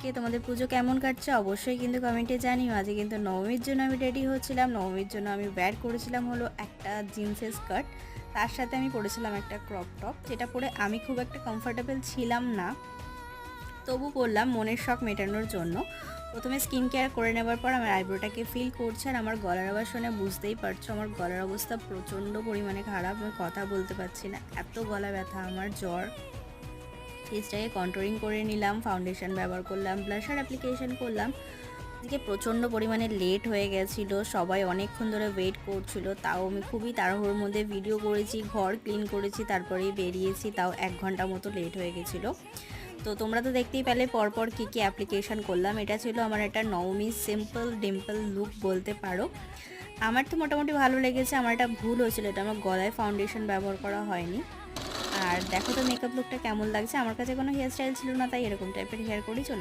আজকে তোমাদের পুজো কেমন কাটছে অবশ্যই কিন্তু কমেন্টে জানিও। আজকে কিন্তু নবমীর জন্য আমি রেডি হচ্ছিলাম। নবমীর জন্য আমি ওয়্যার করেছিলাম হলো একটা জিন্সের স্কার্ট, তার সাথে আমি পরেছিলাম একটা ক্রপ টপ, যেটা পরে আমি খুব একটা কমফোর্টেবল ছিলাম না, তবু পরলাম মনের শখ মেটানোর জন্য। প্রথমে স্কিন কেয়ার করে নেবার পর আমার আইব্রোটাকে ফিল করছে, আর আমার গলার আওয়াজ শুনে বুঝতেই পারছো আমার গলার অবস্থা প্রচণ্ড পরিমাণে খারাপ। আমি কথা বলতে পারছি না, এত গলা ব্যথা, আমার জ্বর। ফেসটাকে কন্ট্রোলিং করে নিলাম, ফাউন্ডেশন ব্যবহার করলাম, ব্লাশার অ্যাপ্লিকেশন করলাম। আজকে প্রচণ্ড পরিমাণে লেট হয়ে গেছিলো, সবাই অনেকক্ষণ ধরে ওয়েট করছিল, তাও আমি খুবই তাড়াহুড়োর মধ্যে ভিডিও করেছি, ঘর ক্লিন করেছি, তারপরেই বেরিয়েছি, তাও 1 ঘন্টা মতো লেট হয়ে গেছিলো। তো তোমরা তো দেখতেই পেলে পরপর কী কী অ্যাপ্লিকেশান করলাম। এটা ছিল আমার একটা নবমী সিম্পল ডিম্পল লুক বলতে পারো। আমার তো মোটামুটি ভালো লেগেছে। আমার একটা ভুল হয়েছিল, এটা আমার গলায় ফাউন্ডেশন ব্যবহার করা হয়নি। আর দেখো তো মেকআপ লুকটা কেমন লাগছে। আমার কাছে কোনো হেয়ার স্টাইল ছিল না, তাই এরকম টাইপের হেয়ার করেই চলে